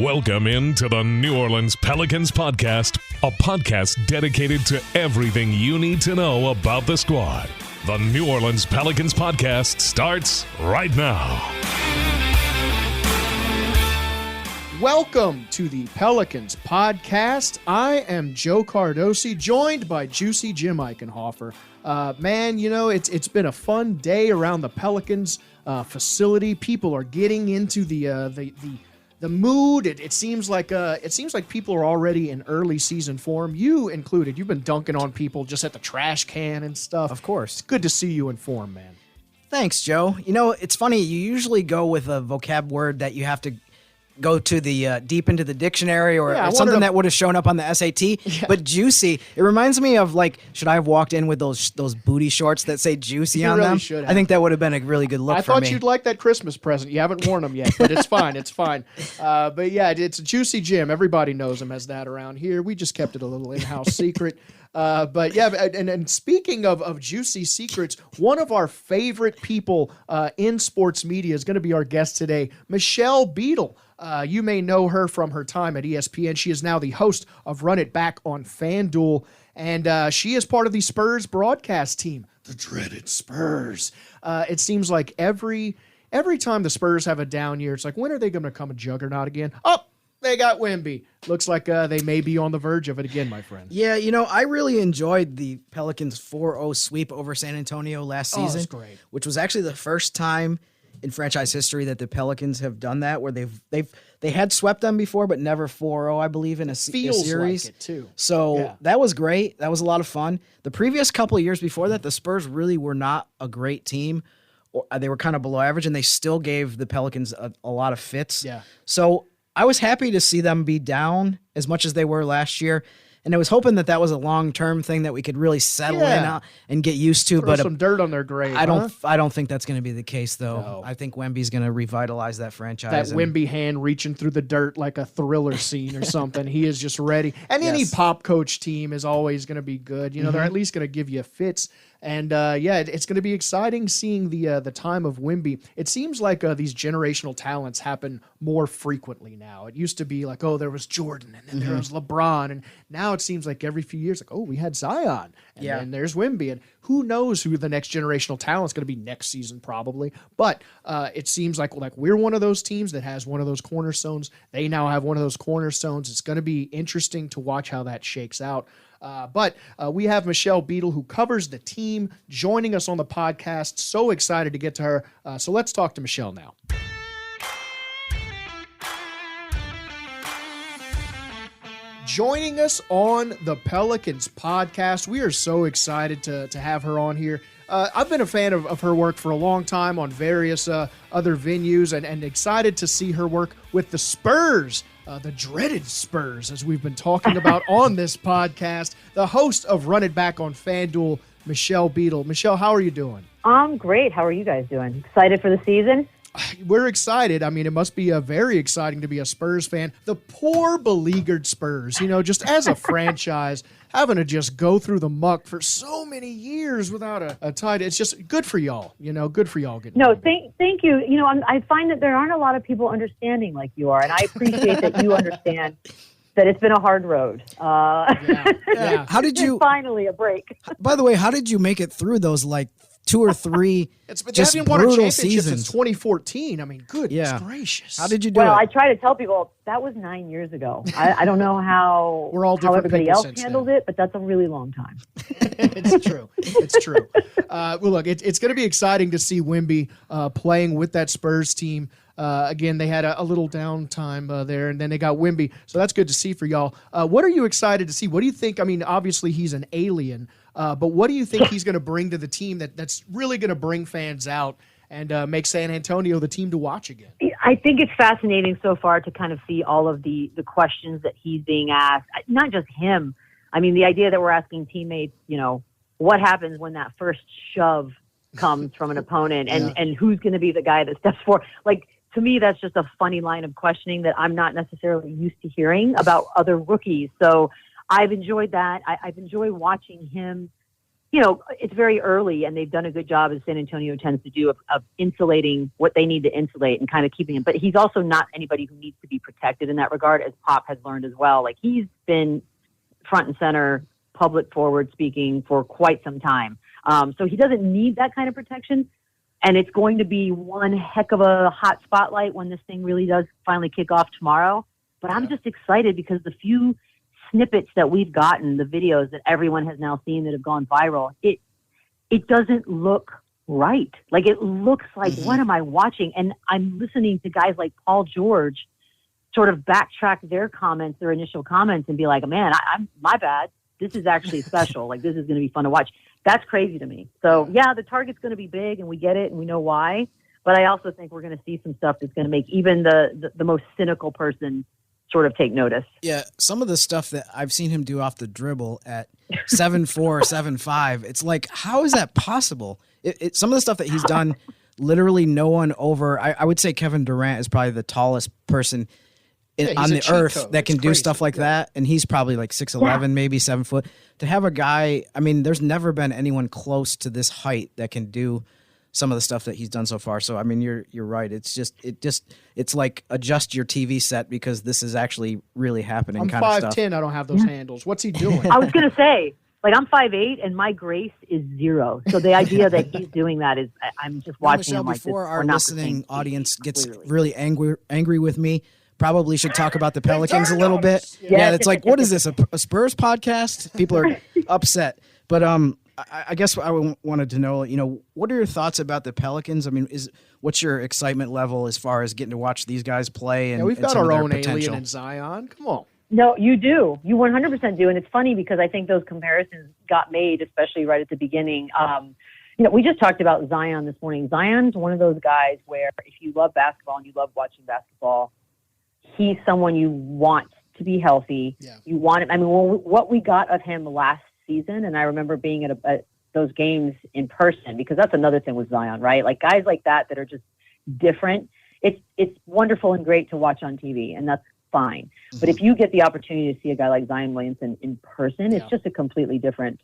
Welcome into the New Orleans Pelicans Podcast, a podcast dedicated to everything you need to know about the squad. The New Orleans Pelicans Podcast starts right now. Welcome to the Pelicans Podcast. I am Joe Cardosi, joined by Juicy Jim Eichenhofer. Man, you know, it's been a fun day around the Pelicans facility. People are getting into the mood. It seems like people are already in early season form. You included. You've been dunking on people just at the trash can and stuff. Of course. It's good to see you in form, man. Thanks, Joe. You know, it's funny. You usually go with a vocab word that you have to go to the deep into the dictionary or something that would have shown up on the SAT. Yeah. But juicy, it reminds me of, like, should I have walked in with those booty shorts that say juicy on them? Should have. I think that would have been a really good look for me. I thought you'd like that Christmas present. You haven't worn them yet, but it's fine. It's fine. But yeah, it's Juicy Jim. Everybody knows him as that around here. We just kept it a little in-house secret. But yeah, and speaking of juicy secrets, one of our favorite people in sports media is going to be our guest today, Michelle Beadle. You may know her from her time at ESPN. She is now the host of Run It Back on FanDuel, and she is part of the Spurs broadcast team, the dreaded Spurs. It seems like every time the Spurs have a down year, it's like, when are they going to become a juggernaut again? Oh, they got Wemby. Looks like they may be on the verge of it again, my friend. Yeah, you know, I really enjoyed the Pelicans 4-0 sweep over San Antonio last season, that's great. Which was actually the first time in franchise history that the Pelicans have done that, where they had swept them before, but never 4-0, I believe, in a series. Feels like it too. So that was great. That was a lot of fun. The previous couple of years before that, the Spurs really were not a great team. They were kind of below average, and they still gave the Pelicans a lot of fits. Yeah. So I was happy to see them be down as much as they were last year. And I was hoping that was a long-term thing that we could really settle in and get used to. Throw some dirt on their grave. I don't think that's going to be the case, though. No. I think Wemby's going to revitalize that franchise. That Wemby hand reaching through the dirt like a Thriller scene or something. He is just ready. And any pop coach team is always going to be good. You know, they're at least going to give you fits. And, it's going to be exciting seeing the time of Wemby. It seems like these generational talents happen more frequently now. It used to be like, oh, there was Jordan, and then there was LeBron. And now it seems like every few years, like, oh, we had Zion. And then there's Wemby. And who knows who the next generational talent is going to be next season, probably. But it seems like we're one of those teams that has one of those cornerstones. They now have one of those cornerstones. It's going to be interesting to watch how that shakes out. But we have Michelle Beadle, who covers the team, joining us on the podcast. So excited to get to her. So let's talk to Michelle now. Joining us on the Pelicans podcast. We are so excited to have her on here. I've been a fan of her work for a long time on various other venues and excited to see her work with the Spurs. The dreaded Spurs, as we've been talking about on this podcast. The host of Run It Back on FanDuel, Michelle Beadle. Michelle, how are you doing? I'm great. How are you guys doing? Excited for the season? We're excited. I mean, it must be very exciting to be a Spurs fan. The poor beleaguered Spurs, you know, just as a franchise, having to just go through the muck for so many years without a title. It's just good for y'all, you know, good for y'all. Thank you. You know, I find that there aren't a lot of people understanding like you are, and I appreciate that you understand that it's been a hard road. Yeah. How did you finally a break? By the way, how did you make it through those, like, 2 or 3 just brutal seasons since 2014? I mean, goodness gracious. How did you do it? Well, I try to tell people that was 9 years ago. I don't know how we're all different everybody people else since handled then. it, but that's a really long time. It's true. It's true. Well, look, it's going to be exciting to see Wemby playing with that Spurs team. Again, they had a little downtime there, and then they got Wemby. So that's good to see for y'all. What are you excited to see? What do you think? I mean, obviously he's an alien, but what do you think he's going to bring to the team that's really going to bring fans out and make San Antonio the team to watch again? I think it's fascinating so far to kind of see all of the questions that he's being asked. Not just him. I mean, the idea that we're asking teammates, you know, what happens when that first shove comes from an opponent and who's going to be the guy that steps forward. Like, to me, that's just a funny line of questioning that I'm not necessarily used to hearing about other rookies. So I've enjoyed that. I've enjoyed watching him it's very early, and they've done a good job, as San Antonio tends to do, of insulating what they need to insulate and kind of keeping him. But he's also not anybody who needs to be protected in that regard, as Pop has learned as well. Like, he's been front and center, public forward speaking for quite some time. So he doesn't need that kind of protection. And it's going to be one heck of a hot spotlight when this thing really does finally kick off tomorrow. But I'm just excited because the few snippets that we've gotten, the videos that everyone has now seen that have gone viral, it doesn't look right. Like, it looks like, what am I watching? And I'm listening to guys like Paul George sort of backtrack their comments, their initial comments, and be like, man, I'm my bad. This is actually special. Like, this is going to be fun to watch. That's crazy to me. So, yeah, the target's going to be big, and we get it, and we know why. But I also think we're going to see some stuff that's going to make even the most cynical person sort of take notice. Yeah, some of the stuff that I've seen him do off the dribble at 7'4", 7'5", it's like, how is that possible? Some of the stuff that he's done, literally no one over, I would say Kevin Durant is probably the tallest person on the earth that can do stuff like that, and he's probably like 6'11", maybe 7 foot. To have a guy, I mean, there's never been anyone close to this height that can do some of the stuff that he's done so far. So, I mean, you're right. It's like adjust your TV set because this is actually really happening. I'm kind of stuff. 5'10". I don't have those handles. What's he doing? I was going to say, like, I'm 5'8", and my grace is 0. So the idea that he's doing that is, I'm just watching Michelle, him like, before this, our listening audience gets really angry with me, probably should talk about the Pelicans a little bit. Yeah, it's like, what is this, a Spurs podcast? People are upset. But I guess I wanted to know, what are your thoughts about the Pelicans? I mean, what's your excitement level as far as getting to watch these guys play? And we've got some our of their own potential? alien in Zion. Come on. No, you do. You 100% do. And it's funny because I think those comparisons got made, especially right at the beginning. We just talked about Zion this morning. Zion's one of those guys where if you love basketball and you love watching basketball, he's someone you want to be healthy. Yeah. You want him. I mean, what we got of him last season, and I remember being at those games in person, because that's another thing with Zion, right? Like, guys like that are just different. It's wonderful and great to watch on TV, and that's fine. Mm-hmm. But if you get the opportunity to see a guy like Zion Williamson in person, it's just a completely different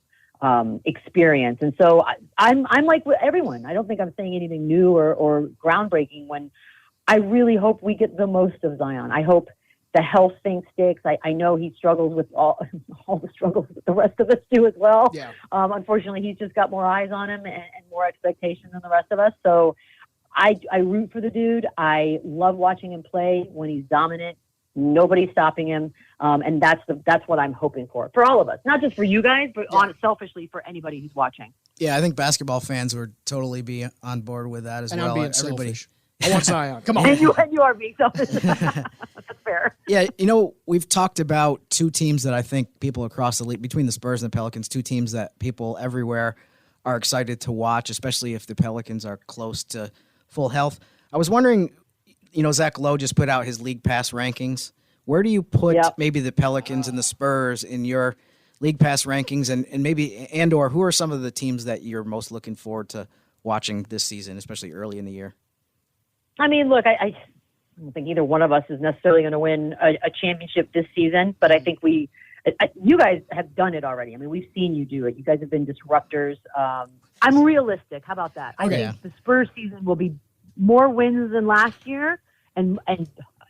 experience. And so I'm like everyone. I don't think I'm saying anything new or groundbreaking when I really hope we get the most of Zion. I hope the health thing sticks. I know he struggles with all the struggles that the rest of us do as well. Yeah. Unfortunately, he's just got more eyes on him and more expectation than the rest of us. So I root for the dude. I love watching him play when he's dominant. Nobody's stopping him. And that's what I'm hoping for all of us, not just for you guys, but selfishly for anybody who's watching. Yeah, I think basketball fans would totally be on board with that as well. I'm being Everybody. selfish. I want Zion. Come on. And you are being selfish. That's fair. Yeah, we've talked about two teams that I think people across the league, between the Spurs and the Pelicans, two teams that people everywhere are excited to watch, especially if the Pelicans are close to full health. I was wondering, Zach Lowe just put out his league pass rankings. Where do you put maybe the Pelicans and the Spurs in your league pass rankings, and or who are some of the teams that you're most looking forward to watching this season, especially early in the year? I mean, look, I don't think either one of us is necessarily going to win a championship this season, but I think you guys have done it already. I mean, we've seen you do it. You guys have been disruptors. I'm realistic. How about that? I think the Spurs season will be more wins than last year and a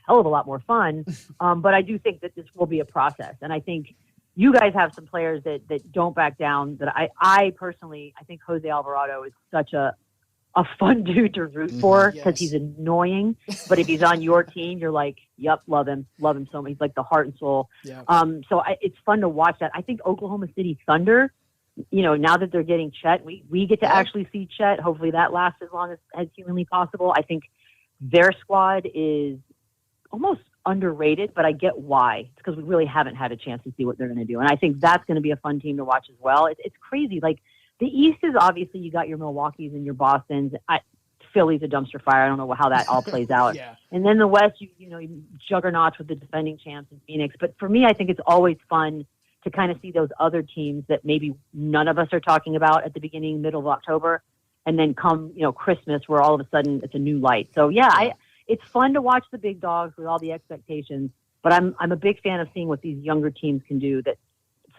hell of a lot more fun. But I do think that this will be a process. And I think you guys have some players that don't back down, that I personally, I think Jose Alvarado is such a fun dude to root for because he's annoying. But if he's on your team, you're like, yep, love him so much. He's like the heart and soul. Yeah. So it's fun to watch that. I think Oklahoma City Thunder, now that they're getting Chet, we get to actually see Chet. Hopefully that lasts as long as humanly possible. I think their squad is almost underrated, but I get why. It's because we really haven't had a chance to see what they're going to do. And I think that's going to be a fun team to watch as well. It's crazy. Like, the East is obviously, you got your Milwaukees and your Bostons. Philly's a dumpster fire. I don't know how that all plays out. And then the West, you juggernauts with the defending champs in Phoenix. But for me, I think it's always fun to kind of see those other teams that maybe none of us are talking about at the beginning, middle of October, and then come, Christmas, where all of a sudden it's a new light. So it's fun to watch the big dogs with all the expectations. But I'm a big fan of seeing what these younger teams can do that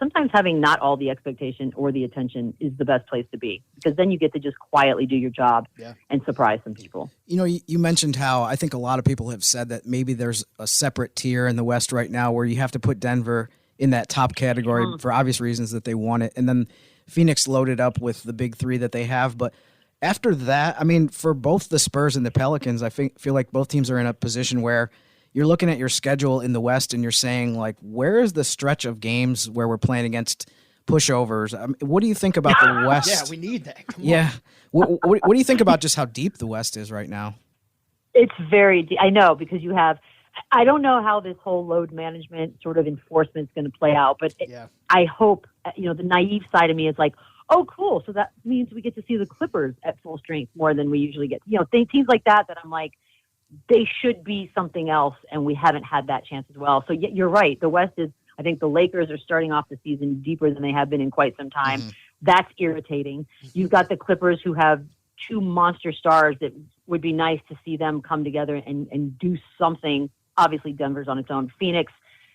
sometimes having not all the expectation or the attention is the best place to be, because then you get to just quietly do your job and surprise some people. You know, you mentioned how I think a lot of people have said that maybe there's a separate tier in the West right now where you have to put Denver in that top category for obvious reasons that they won it. And then Phoenix loaded up with the big three that they have. But after that, I mean, for both the Spurs and the Pelicans, I feel like both teams are in a position where you're looking at your schedule in the West and you're saying, like, where is the stretch of games where we're playing against pushovers? I mean, what do you think about the West? Yeah, we need that. Come on. What do you think about just how deep the West is right now? It's very deep. I know, because you have, I don't know how this whole load management sort of enforcement is going to play out, but I hope, the naive side of me is like, oh, cool. So that means we get to see the Clippers at full strength more than we usually get. Teams like that I'm like, they should be something else, and we haven't had that chance as well. So you're right. The West is, I think the Lakers are starting off the season deeper than they have been in quite some time. That's irritating. You've got the Clippers, who have two monster stars that would be nice to see them come together and do something. Obviously, Denver's on its own. Phoenix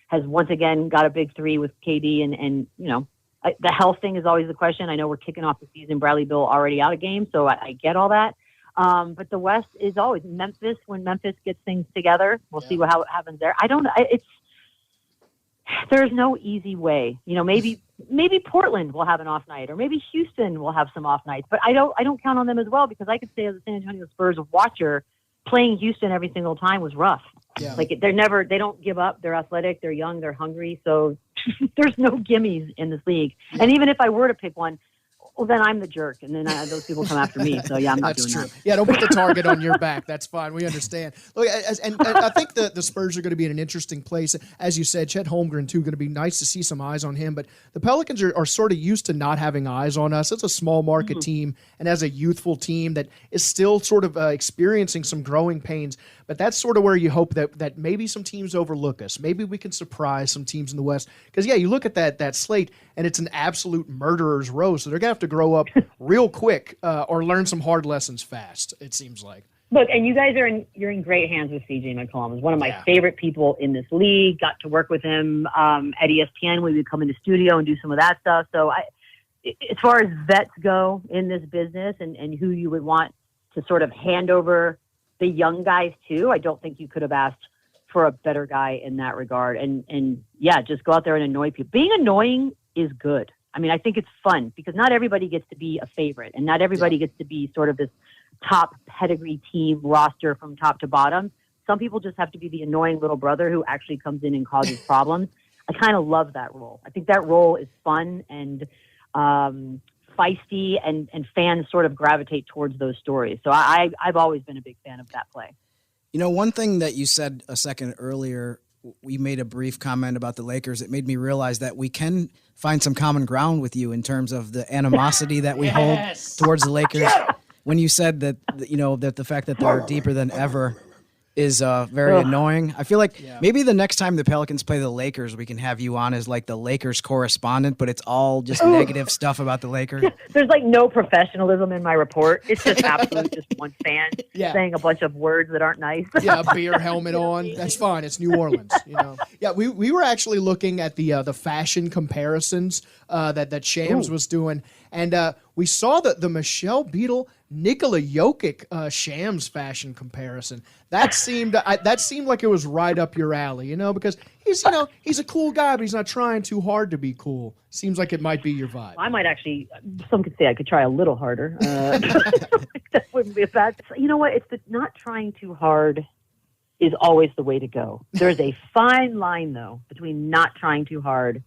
has once again got a big three with KD, and the health thing is always the question. I know we're kicking off the season, Bradley Beal already out of game, so I get all that. But the West is always Memphis. When Memphis gets things together, we'll see how it happens there. I don't know. There's no easy way. Maybe Portland will have an off night, or maybe Houston will have some off nights. But I don't count on them as well, because I could say as a San Antonio Spurs watcher, playing Houston every single time was rough. Yeah. Like they don't give up. They're athletic. They're young. They're hungry. So there's no gimmies in this league. Yeah. And even if I were to pick one, well, then I'm the jerk, and then those people come after me. So, I'm not doing that. Yeah, don't put the target on your back. That's fine. We understand. Look, and I think the Spurs are going to be in an interesting place. As you said, Chet Holmgren, too, going to be nice to see some eyes on him. But the Pelicans are sort of used to not having eyes on us. It's a small market team, and as a youthful team that is still sort of experiencing some growing pains. But that's sort of where you hope that maybe some teams overlook us. Maybe we can surprise some teams in the West. Because, you look at that slate, and it's an absolute murderer's row. So they're going to have to grow up real quick or learn some hard lessons fast, it seems like. Look, and you guys you're in great hands with CJ McCollum. He's one of my favorite people in this league. Got to work with him at ESPN when we would come in the studio and do some of that stuff. So as far as vets go in this business and who you would want to sort of hand over the young guys to, I don't think you could have asked for a better guy in that regard. And just go out there and annoy people. Being annoying is good. I mean, I think it's fun, because not everybody gets to be a favorite, and not everybody gets to be sort of this top pedigree team roster from top to bottom. Some people just have to be the annoying little brother who actually comes in and causes problems. I kind of love that role. I think that role is fun and feisty, and fans sort of gravitate towards those stories. So I've always been a big fan of that play. One thing that you said a second earlier, we made a brief comment about the Lakers. It made me realize that we can find some common ground with you in terms of the animosity that we hold towards the Lakers. When you said that, that the fact that they're deeper than ever is very annoying. I feel like maybe the next time the Pelicans play the Lakers, we can have you on as like the Lakers correspondent, but it's all just negative stuff about the Lakers. There's like no professionalism in my report. It's just absolute just one fan saying a bunch of words that aren't nice. A beer helmet on. That's fine. It's New Orleans, Yeah, we were actually looking at the fashion comparisons that Shams was doing, and we saw the Michelle Beadle Nikola Jokic Shams fashion comparison. That seemed like it was right up your alley, because he's a cool guy, but he's not trying too hard to be cool. Seems like it might be your vibe. I might actually. Some could say I could try a little harder. That wouldn't be a bad. You know what? It's not trying too hard is always the way to go. There's a fine line though between not trying too hard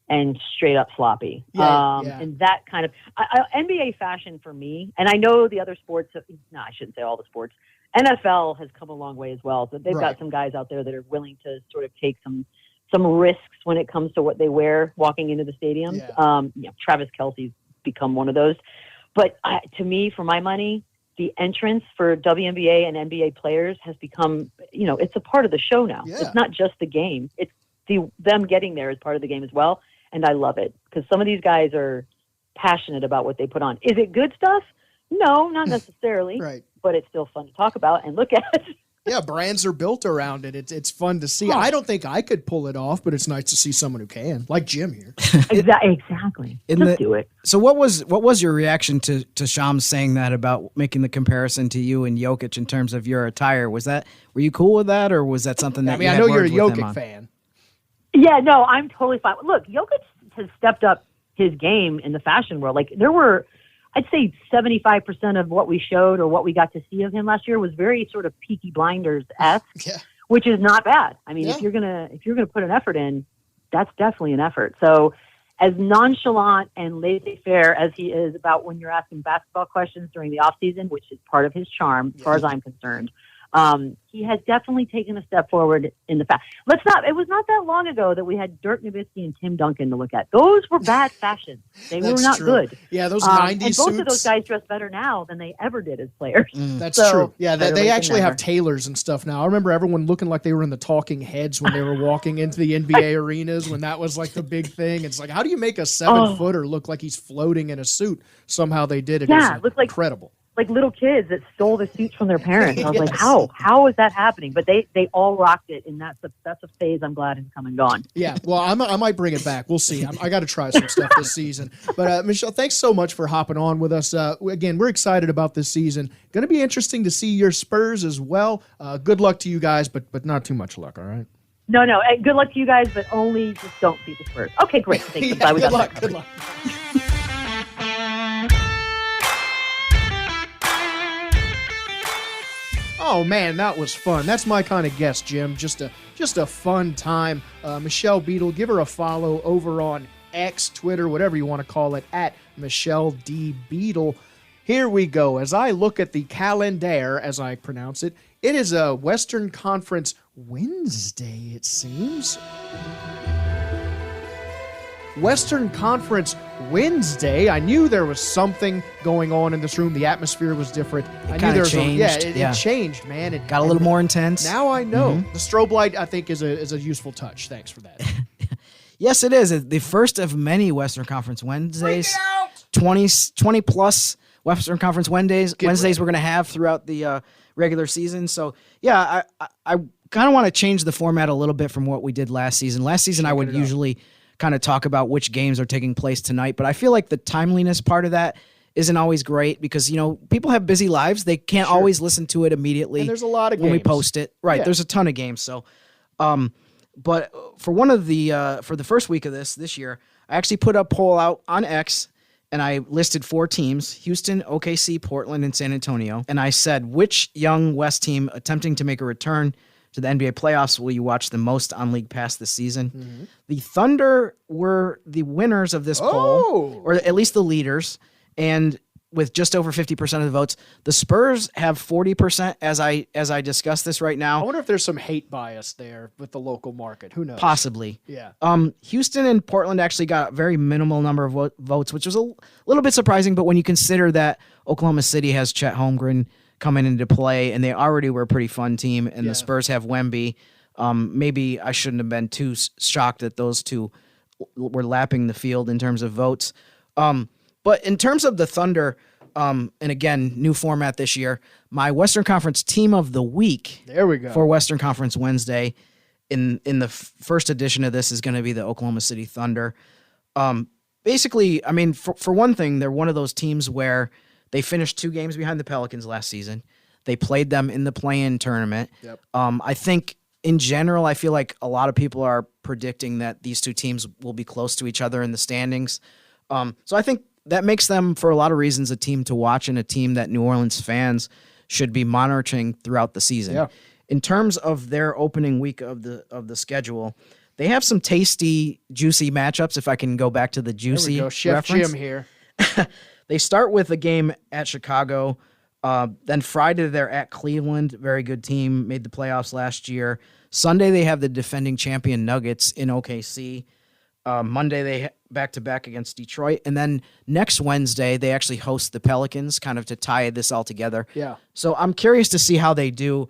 and straight up sloppy. And that kind of NBA fashion for me, and I know the other sports, I shouldn't say all the sports, NFL has come a long way as well. So they've got some guys out there that are willing to sort of take some risks when it comes to what they wear walking into the stadiums. Travis Kelce's become one of those. But to me, for my money, the entrance for WNBA and NBA players has become, it's a part of the show now. Yeah. It's not just the game. It's them getting there is part of the game as well. And I love it, because some of these guys are passionate about what they put on. Is it good stuff? No, not necessarily. Right. But it's still fun to talk about and look at. Yeah, brands are built around it. It's fun to see. I don't think I could pull it off, but it's nice to see someone who can, like Jim here. Exactly. Just do it. So what was your reaction to Shams saying that about making the comparison to you and Jokic in terms of your attire? Were you cool with that, or was that something that I know you're a Jokic fan. Yeah, no, I'm totally fine. Look, Jokic has stepped up his game in the fashion world. Like there were, I'd say 75% of what we showed or what we got to see of him last year was very sort of Peaky Blinders-esque, which is not bad. I mean, if you're gonna put an effort in, that's definitely an effort. So, as nonchalant and laissez-faire as he is about when you're asking basketball questions during the off season, which is part of his charm, as far as I'm concerned, he has definitely taken a step forward in the it was not that long ago that we had Dirk Nowitzki and Tim Duncan to look at. Those were bad fashions. They were not good. Yeah, those 90s suits. And both of those guys dress better now than they ever did as players. That's true. Yeah, they actually have tailors and stuff now. I remember everyone looking like they were in the Talking Heads when they were walking into the NBA arenas when that was like the big thing. It's like, how do you make a 7-footer look like he's floating in a suit? Somehow they did it. Yeah, it looked like incredible. Like little kids that stole the suits from their parents. I was like, how is that happening? But they all rocked it, and that's a phase I'm glad is come and gone. Yeah, well, I might bring it back. We'll see. I got to try some stuff this season. But Michelle, thanks so much for hopping on with us. Again, we're excited about this season. Going to be interesting to see your Spurs as well. Good luck to you guys, but not too much luck. All right. No. Good luck to you guys, but only just don't beat the Spurs. Okay, great. Thanks. Yeah, good luck. Good luck. Oh man, that was fun. That's my kind of guest, Jim. Just a fun time. Michelle Beadle, give her a follow over on X, Twitter, whatever you want to call it, at Michelle D. Beadle. Here we go. As I look at the calendar, as I pronounce it, it is a Western Conference Wednesday, it seems. Western Conference Wednesday. I knew there was something going on in this room. The atmosphere was different. I knew there was changed. It changed, man. It got a little more intense. Now I know. Mm-hmm. The strobe light, I think, is a useful touch. Thanks for that. Yes, it is. The first of many Western Conference Wednesdays. 20 plus Western Conference Wednesdays we're going to have throughout the regular season. So, yeah, I kind of want to change the format a little bit from what we did last season. Last season, I would usually kind of talk about which games are taking place tonight, but I feel like the timeliness part of that isn't always great because, people have busy lives. They can't always listen to it immediately. And there's a lot of when games. we post it. Right. Yeah. There's a ton of games. So, but for one of the, for the first week of this year, I actually put a poll out on X and I listed 4 teams: Houston, OKC, Portland, and San Antonio. And I said, which young West team attempting to make a return to the NBA playoffs will you watch the most on League Pass this season? Mm-hmm. The Thunder were the winners of this poll, or at least the leaders, and with just over 50% of the votes. The Spurs have 40% as I discuss this right now. I wonder if there's some hate bias there with the local market. Who knows? Possibly. Yeah. Houston and Portland actually got a very minimal number of votes, which was a little bit surprising, but when you consider that Oklahoma City has Chet Holmgren coming into play, and they already were a pretty fun team, and the Spurs have Wemby. Maybe I shouldn't have been too shocked that those two were lapping the field in terms of votes. But in terms of the Thunder, and again, new format this year, my Western Conference Team of the Week there we go. For Western Conference Wednesday in the first edition of this is going to be the Oklahoma City Thunder. Basically, I mean, for one thing, they're one of those teams where they finished 2 games behind the Pelicans last season. They played them in the play-in tournament. Yep. I think in general, I feel like a lot of people are predicting that these 2 teams will be close to each other in the standings. So I think that makes them, for a lot of reasons, a team to watch and a team that New Orleans fans should be monitoring throughout the season. Yeah. In terms of their opening week of the schedule, they have some tasty, juicy matchups. If I can go back to the juicy there we go. Chef reference. Jim here. They start with a game at Chicago. Then Friday, they're at Cleveland. Very good team. Made the playoffs last year. Sunday, they have the defending champion Nuggets in OKC. Monday, they back-to-back against Detroit. And then next Wednesday, they actually host the Pelicans, kind of to tie this all together. Yeah. So I'm curious to see how they do,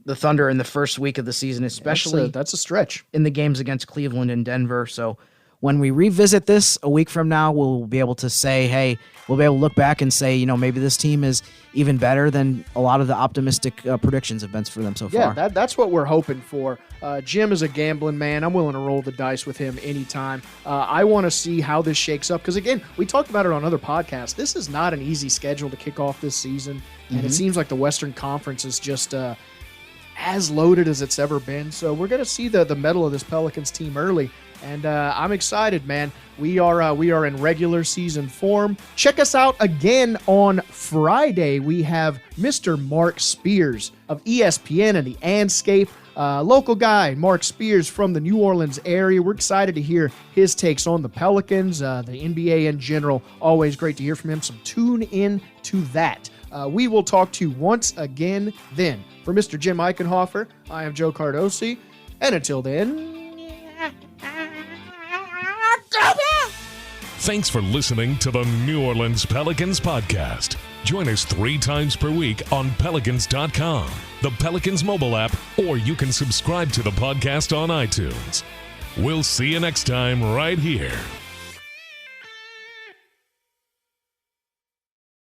the Thunder, in the first week of the season, especially. That's a stretch. In the games against Cleveland and Denver. So when we revisit this a week from now, we'll be able to say, hey, we'll be able to look back and say, maybe this team is even better than a lot of the optimistic predictions have been for them so far. Yeah, that's what we're hoping for. Jim is a gambling man. I'm willing to roll the dice with him anytime. I want to see how this shakes up because, again, we talked about it on other podcasts. This is not an easy schedule to kick off this season, and it seems like the Western Conference is just as loaded as it's ever been. So we're going to see the mettle of this Pelicans team early. And I'm excited, man. We are in regular season form. Check us out again on Friday. We have Mr. Mark Spears of ESPN and the Anscape. Local guy, Mark Spears from the New Orleans area. We're excited to hear his takes on the Pelicans, the NBA in general. Always great to hear from him, so tune in to that. We will talk to you once again then. For Mr. Jim Eichenhofer, I am Joe Cardosi, and until then... Thanks for listening to the New Orleans Pelicans Podcast. Join us 3 times per week on Pelicans.com, the Pelicans mobile app, or you can subscribe to the podcast on iTunes. We'll see you next time right here